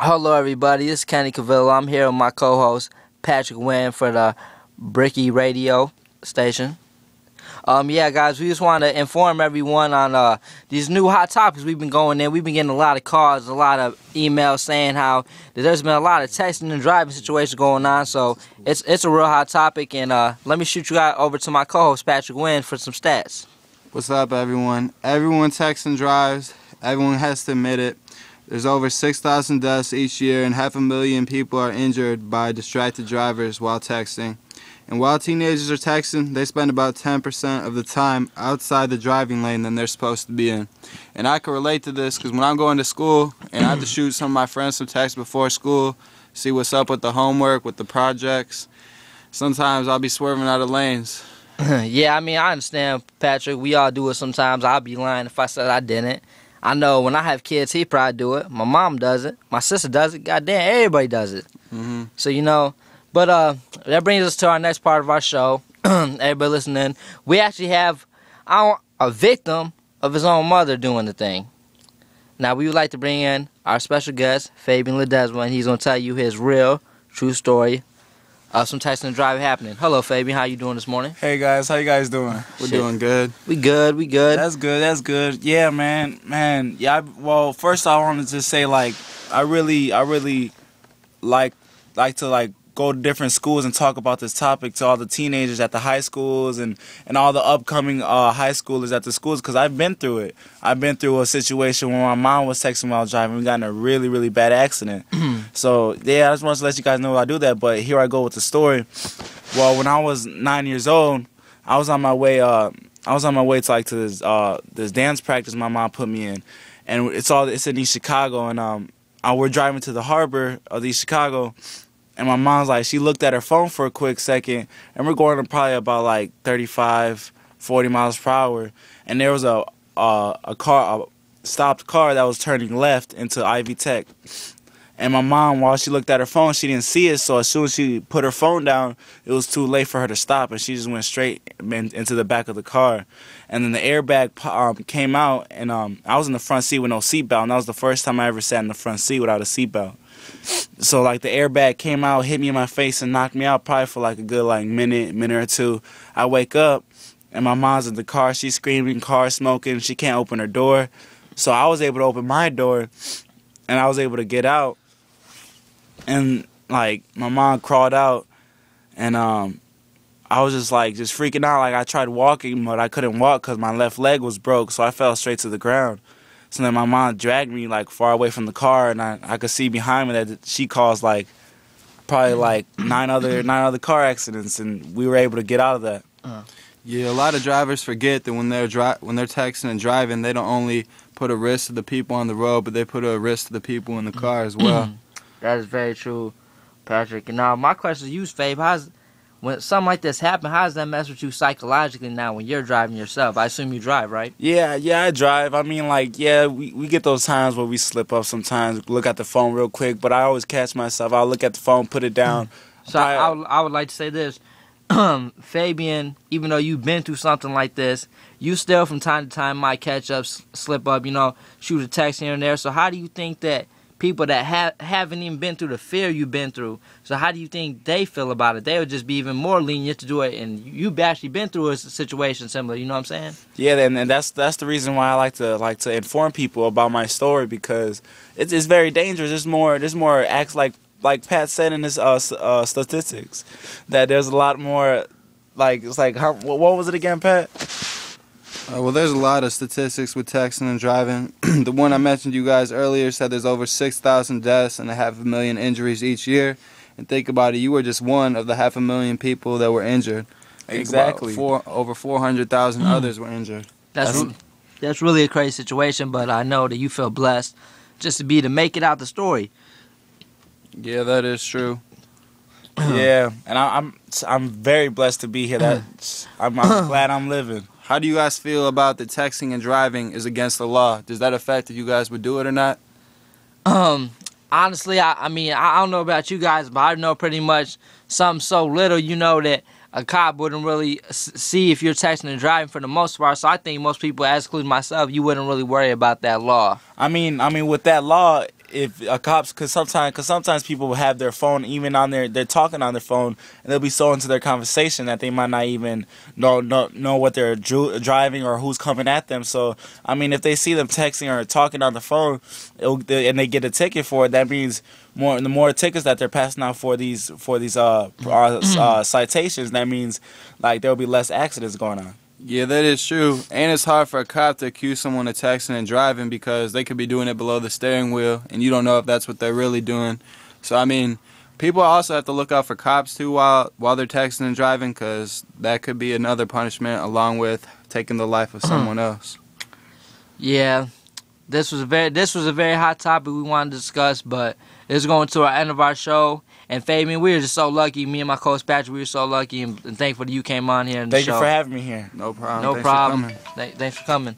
Hello, everybody. This is Kenny Calvillo. I'm here with my co-host Patrick Wynn for the Bricky Radio station. Yeah, guys, we just want to inform everyone on these new hot topics we've been going in. We've been getting a lot of calls, a lot of emails saying how there's been a lot of texting and driving situations going on. So it's a real hot topic. And let me shoot you out over to my co-host Patrick Wynn for some stats. What's up, everyone? Everyone texts and drives. Everyone has to admit it. There's over 6,000 deaths each year, and 500,000 people are injured by distracted drivers while texting. And while teenagers are texting, they spend about 10% of the time outside the driving lane than they're supposed to be in. And I can relate to this because when I'm going to school and I have to shoot some of my friends some texts before school, see what's up with the homework, with the projects, sometimes I'll be swerving out of lanes. Yeah, I mean, I understand, Patrick. We all do it sometimes. I'll be lying if I said I didn't. I know when I have kids, he probably do it. My mom does it. My sister does it. Goddamn, everybody does it. Mm-hmm. So, you know, but that brings us to our next part of our show. Everybody listening, we actually have a victim of his own mother doing the thing. Now, we would like to bring in our special guest, Fabian Ledesma, and he's going to tell you his real, true story of some texting and driving happening. Hello, Fabian. How you doing this morning? Hey, guys. How you guys doing? We're doing good. We good. That's good. Yeah, man. Yeah, well, first I wanted to say, like, I really like to go to different schools and talk about this topic to all the teenagers at the high schools and all the upcoming high schoolers at the schools, because I've been through it. I've been through a situation where my mom was texting while driving. We got in a really, really bad accident. So, yeah, I just wanted to let you guys know I do that, but here I go with the story. Well, when I was 9 years old, I was on my way to this dance practice my mom put me in. And it's in East Chicago, and we're driving to the harbor of East Chicago. And my mom's like, she looked at her phone for a quick second, and we're going to probably about like 35, 40 miles per hour. And there was a stopped car that was turning left into Ivy Tech. And my mom, while she looked at her phone, she didn't see it. So as soon as she put her phone down, it was too late for her to stop, and she just went straight into the back of the car. And then the airbag came out, and I was in the front seat with no seatbelt, and that was the first time I ever sat in the front seat without a seatbelt. So, like, the airbag came out, hit me in my face, and knocked me out probably for, like, a good, like, minute or two. I wake up, and my mom's in the car. She's screaming, car smoking. She can't open her door. So I was able to open my door, and I was able to get out. And, like, my mom crawled out, and I was just freaking out. Like, I tried walking, but I couldn't walk because my left leg was broke, so I fell straight to the ground. So then my mom dragged me, like, far away from the car, and I could see behind me that she caused, like, probably, like, nine other car accidents, and we were able to get out of that. Yeah, a lot of drivers forget that when they're texting and driving, they don't only put a risk to the people on the road, but they put a risk to the people in the car as well. That is very true, Patrick. And now my question to you, Fabe, when something like this happens, how does that mess with you psychologically now when you're driving yourself? I assume you drive, right? Yeah, I drive. I mean, like, yeah, we get those times where we slip up sometimes, look at the phone real quick, but I always catch myself. I'll look at the phone, put it down. So I would like to say this. Fabian, even though you've been through something like this, you still from time to time might catch up, slip up, shoot a text here and there. So how do you think that people that haven't even been through the fear you've been through, so how do you think they feel about it? They would just be even more lenient to do it, and you've actually been through a situation similar, you know what I'm saying? Yeah, and that's the reason why I like to inform people about my story, because it's very dangerous. There's more acts like Pat said in his statistics, that there's a lot more, like, it's like, what was it again, Pat? Well, there's a lot of statistics with texting and driving. The one I mentioned to you guys earlier said there's over 6,000 deaths and 500,000 injuries each year. And think about it, you were just one of the 500,000 people that were injured. Exactly. Over 400,000 others were injured. That's really a crazy situation, but I know that you feel blessed just to make it out the story. Yeah, that is true. Yeah, and I'm very blessed to be here. I'm glad I'm living. How do you guys feel about the texting and driving is against the law? Does that affect if you guys would do it or not? Honestly, I mean, I don't know about you guys, but I know pretty much something so little, that a cop wouldn't really see if you're texting and driving for the most part. So I think most people, as including myself, you wouldn't really worry about that law. I mean, with that law, if a cops, cause sometimes people will have their phone even on they're talking on their phone, and they'll be so into their conversation that they might not even know what they're driving or who's coming at them. So I mean, if they see them texting or talking on the phone, and they get a ticket for it, that means the more tickets that they're passing out for these citations, that means like there'll be less accidents going on. Yeah, that is true. And it's hard for a cop to accuse someone of texting and driving because they could be doing it below the steering wheel, and you don't know if that's what they're really doing. So, I mean, people also have to look out for cops, too, while they're texting and driving, because that could be another punishment along with taking the life of someone else. Yeah, this was a very hot topic we wanted to discuss, but it's going to our end of our show. And Fabian, we were just so lucky. Me and my co-host Patrick, we were so lucky and thankful that you came on here. Thank you for having me here. No problem. No problem. Thanks for coming.